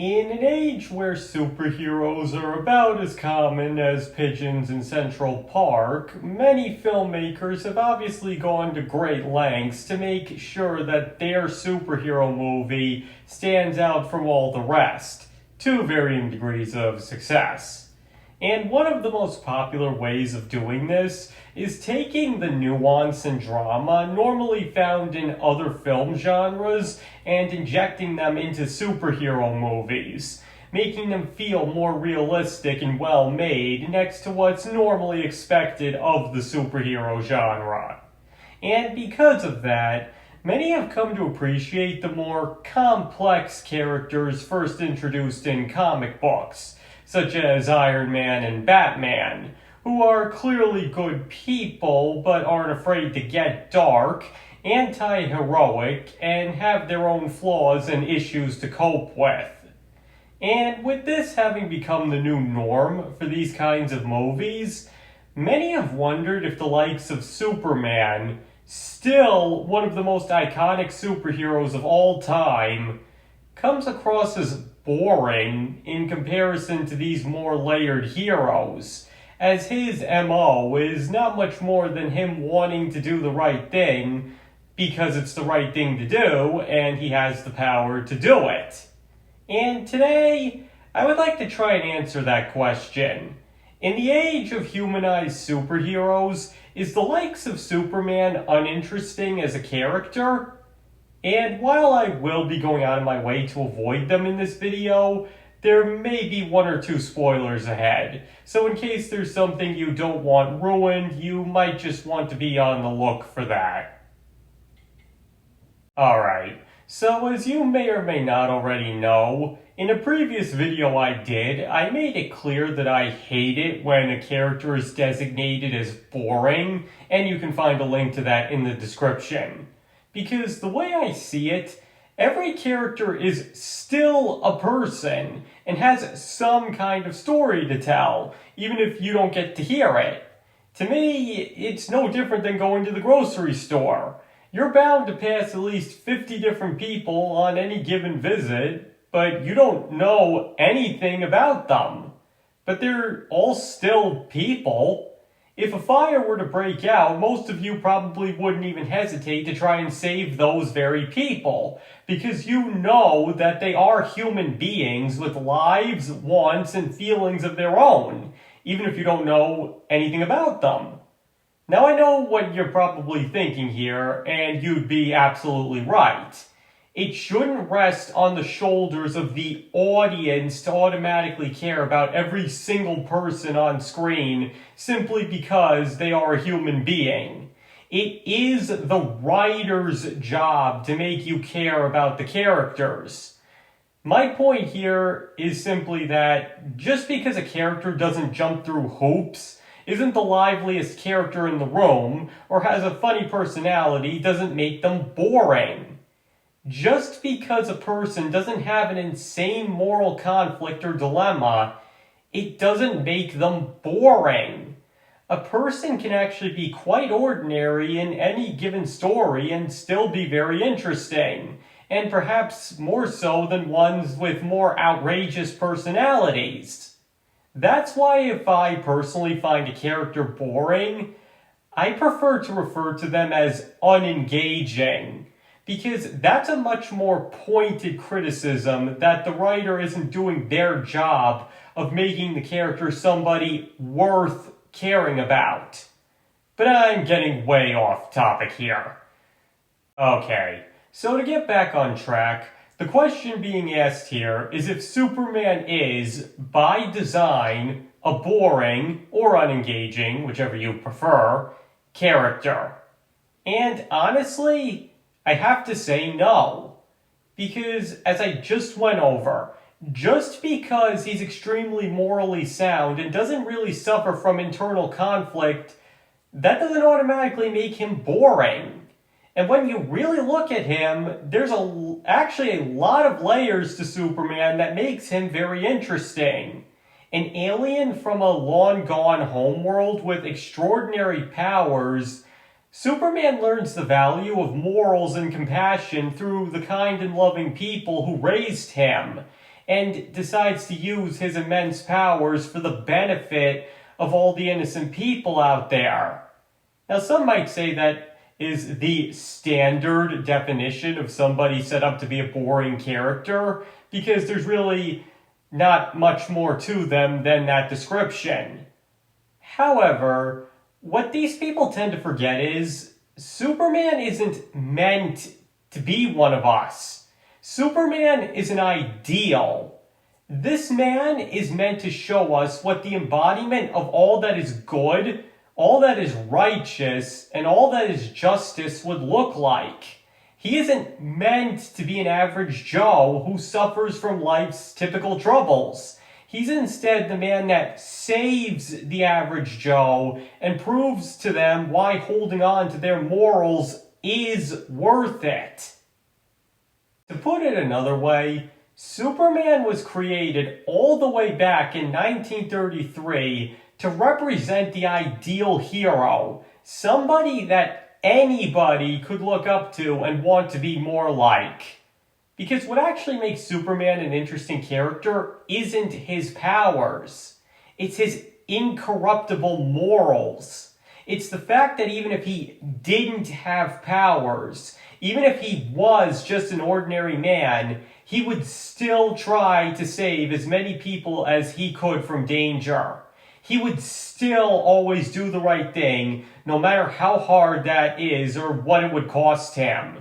In an age where superheroes are about as common as pigeons in Central Park, many filmmakers have obviously gone to great lengths to make sure that their superhero movie stands out from all the rest, to varying degrees of success. And one of the most popular ways of doing this is taking the nuance and drama normally found in other film genres and injecting them into superhero movies, making them feel more realistic and well made next to what's normally expected of the superhero genre. And because of that, many have come to appreciate the more complex characters first introduced in comic books, such as Iron Man and Batman, who are clearly good people but aren't afraid to get dark, anti-heroic, and have their own flaws and issues to cope with. And with this having become the new norm for these kinds of movies, many have wondered if the likes of Superman, still one of the most iconic superheroes of all time, comes across as boring in comparison to these more layered heroes, as his MO is not much more than him wanting to do the right thing because it's the right thing to do and he has the power to do it. And today, I would like to try and answer that question. In the age of humanized superheroes, is the likes of Superman uninteresting as a character? And while I will be going out of my way to avoid them in this video, there may be one or two spoilers ahead. So in case there's something you don't want ruined, you might just want to be on the look for that. Alright, so as you may or may not already know, in a previous video I made it clear that I hate it when a character is designated as boring, and you can find a link to that in the description. Because the way I see it, every character is still a person and has some kind of story to tell, even if you don't get to hear it. To me, it's no different than going to the grocery store. You're bound to pass at least 50 different people on any given visit, but you don't know anything about them. But they're all still people. If a fire were to break out, most of you probably wouldn't even hesitate to try and save those very people, because you know that they are human beings with lives, wants, and feelings of their own, even if you don't know anything about them. Now I know what you're probably thinking here, and you'd be absolutely right. It shouldn't rest on the shoulders of the audience to automatically care about every single person on screen simply because they are a human being. It is the writer's job to make you care about the characters. My point here is simply that just because a character doesn't jump through hoops, isn't the liveliest character in the room, or has a funny personality doesn't make them boring. Just because a person doesn't have an insane moral conflict or dilemma, it doesn't make them boring. A person can actually be quite ordinary in any given story and still be very interesting, and perhaps more so than ones with more outrageous personalities. That's why if I personally find a character boring, I prefer to refer to them as unengaging. Because that's a much more pointed criticism that the writer isn't doing their job of making the character somebody worth caring about. But I'm getting way off topic here. Okay, so to get back on track, the question being asked here is if Superman is, by design, a boring, or unengaging, whichever you prefer, character. And honestly, I have to say no, because as I just went over, just because he's extremely morally sound and doesn't really suffer from internal conflict, that doesn't automatically make him boring. And when you really look at him, there's actually a lot of layers to Superman that makes him very interesting. An alien from a long-gone homeworld with extraordinary powers, Superman learns the value of morals and compassion through the kind and loving people who raised him, and decides to use his immense powers for the benefit of all the innocent people out there. Now, some might say that is the standard definition of somebody set up to be a boring character, because there's really not much more to them than that description. However, what these people tend to forget is Superman isn't meant to be one of us. Superman is an ideal. This man is meant to show us what the embodiment of all that is good, all that is righteous, and all that is justice would look like. He isn't meant to be an average Joe who suffers from life's typical troubles. He's instead the man that saves the average Joe and proves to them why holding on to their morals is worth it. To put it another way, Superman was created all the way back in 1933 to represent the ideal hero, somebody that anybody could look up to and want to be more like. Because what actually makes Superman an interesting character isn't his powers. It's his incorruptible morals. It's the fact that even if he didn't have powers, even if he was just an ordinary man, he would still try to save as many people as he could from danger. He would still always do the right thing, no matter how hard that is or what it would cost him.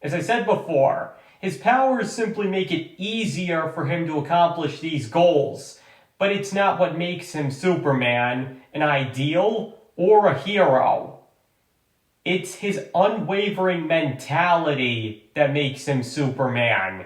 As I said before, his powers simply make it easier for him to accomplish these goals, but it's not what makes him Superman, an ideal, or a hero. It's his unwavering mentality that makes him Superman.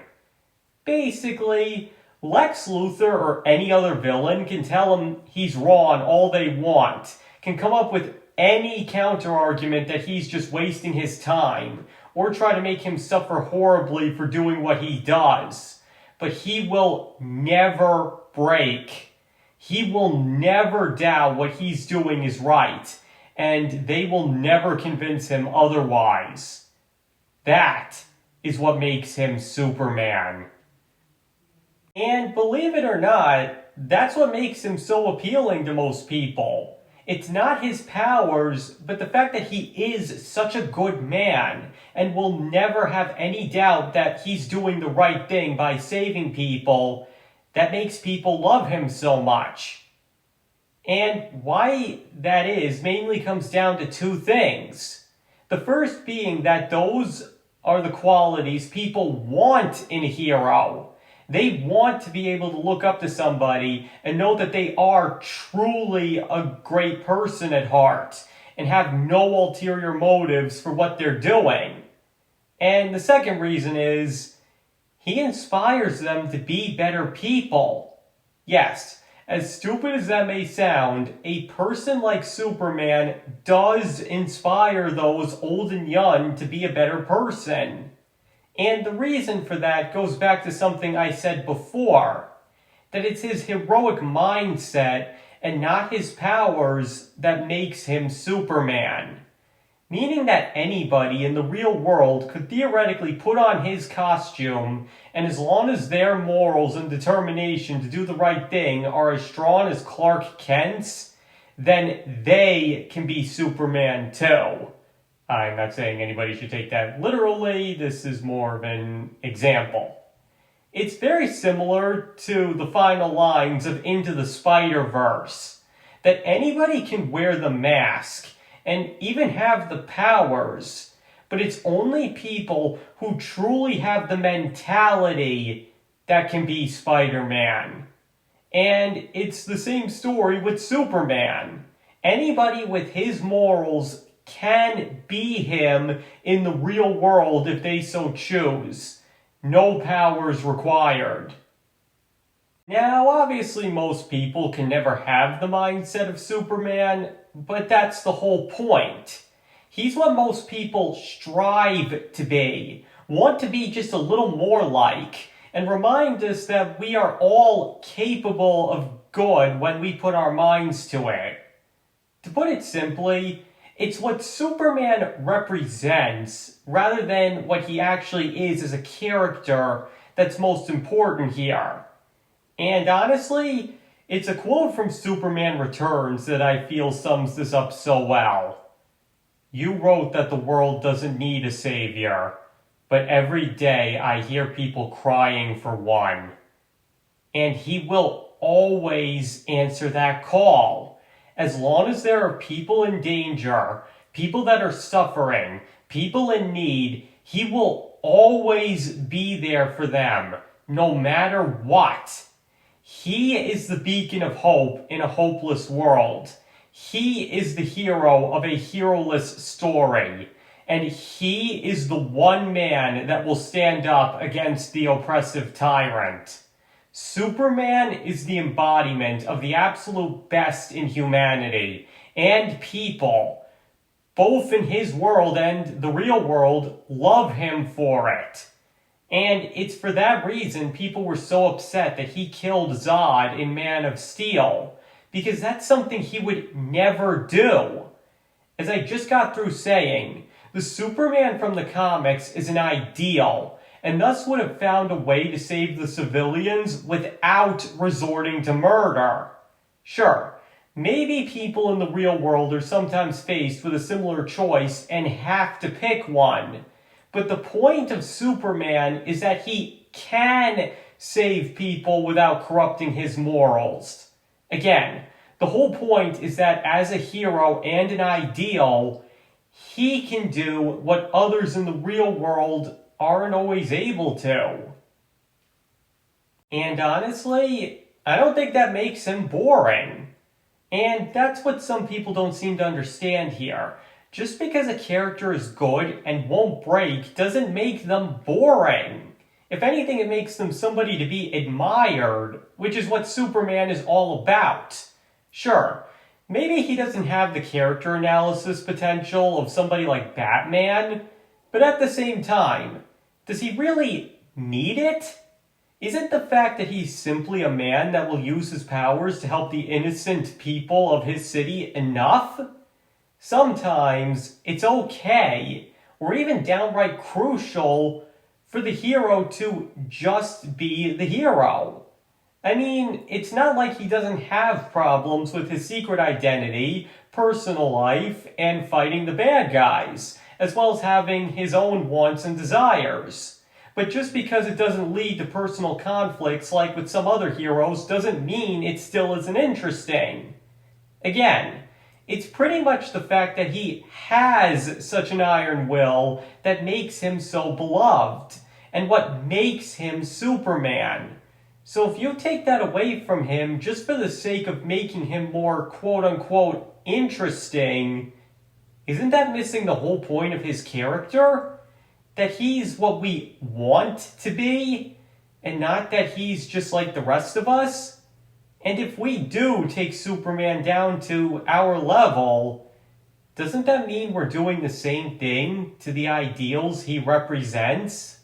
Basically, Lex Luthor or any other villain can tell him he's wrong all they want, can come up with any counter-argument that he's just wasting his time, or try to make him suffer horribly for doing what he does. But he will never break. He will never doubt what he's doing is right, and they will never convince him otherwise. That is what makes him Superman. And believe it or not, that's what makes him so appealing to most people. It's not his powers, but the fact that he is such a good man and will never have any doubt that he's doing the right thing by saving people, that makes people love him so much. And why that is mainly comes down to two things. The first being that those are the qualities people want in a hero. They want to be able to look up to somebody and know that they are truly a great person at heart and have no ulterior motives for what they're doing. And the second reason is he inspires them to be better people. Yes, as stupid as that may sound, a person like Superman does inspire those old and young to be a better person. And the reason for that goes back to something I said before, that it's his heroic mindset and not his powers that makes him Superman. Meaning that anybody in the real world could theoretically put on his costume, and as long as their morals and determination to do the right thing are as strong as Clark Kent's, then they can be Superman too. I'm not saying anybody should take that literally, this is more of an example. It's very similar to the final lines of Into the Spider-Verse, that anybody can wear the mask and even have the powers, but it's only people who truly have the mentality that can be Spider-Man. And it's the same story with Superman. Anybody with his morals can be him in the real world if they so choose. No powers required. Now, obviously most people can never have the mindset of Superman, but that's the whole point. He's what most people strive to be, want to be just a little more like, and remind us that we are all capable of good when we put our minds to it. To put it simply, it's what Superman represents, rather than what he actually is as a character, that's most important here. And honestly, it's a quote from Superman Returns that I feel sums this up so well. You wrote that the world doesn't need a savior, but every day I hear people crying for one. And he will always answer that call. As long as there are people in danger, people that are suffering, people in need, he will always be there for them, no matter what. He is the beacon of hope in a hopeless world. He is the hero of a heroless story. And he is the one man that will stand up against the oppressive tyrant. Superman is the embodiment of the absolute best in humanity and people. Both in his world and the real world love him for it. And it's for that reason people were so upset that he killed Zod in Man of Steel, because that's something he would never do. As I just got through saying, the Superman from the comics is an ideal, and thus would have found a way to save the civilians without resorting to murder. Sure, maybe people in the real world are sometimes faced with a similar choice and have to pick one. But the point of Superman is that he can save people without corrupting his morals. Again, the whole point is that as a hero and an ideal, he can do what others in the real world aren't always able to. And honestly, I don't think that makes him boring. And that's what some people don't seem to understand here. Just because a character is good and won't break doesn't make them boring. If anything, it makes them somebody to be admired, which is what Superman is all about. Sure, maybe he doesn't have the character analysis potential of somebody like Batman, but at the same time, does he really need it? Isn't the fact that he's simply a man that will use his powers to help the innocent people of his city enough? Sometimes it's okay, or even downright crucial, for the hero to just be the hero. I mean, it's not like he doesn't have problems with his secret identity, personal life, and fighting the bad guys, as well as having his own wants and desires. But just because it doesn't lead to personal conflicts like with some other heroes doesn't mean it still isn't interesting. Again, it's pretty much the fact that he has such an iron will that makes him so beloved, and what makes him Superman. So if you take that away from him just for the sake of making him more quote-unquote interesting, isn't that missing the whole point of his character? That he's what we want to be, and not that he's just like the rest of us? And if we do take Superman down to our level, doesn't that mean we're doing the same thing to the ideals he represents?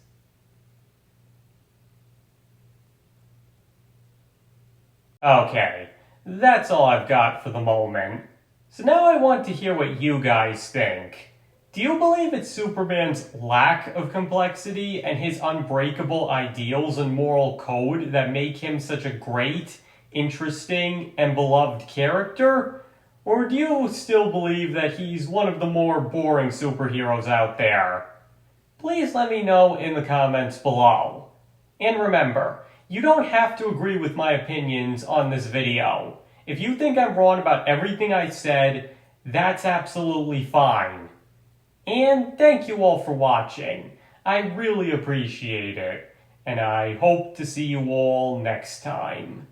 Okay, that's all I've got for the moment. So now I want to hear what you guys think. Do you believe it's Superman's lack of complexity and his unbreakable ideals and moral code that make him such a great, interesting, and beloved character? Or do you still believe that he's one of the more boring superheroes out there? Please let me know in the comments below. And remember, you don't have to agree with my opinions on this video. If you think I'm wrong about everything I said, that's absolutely fine. And thank you all for watching. I really appreciate it. And I hope to see you all next time.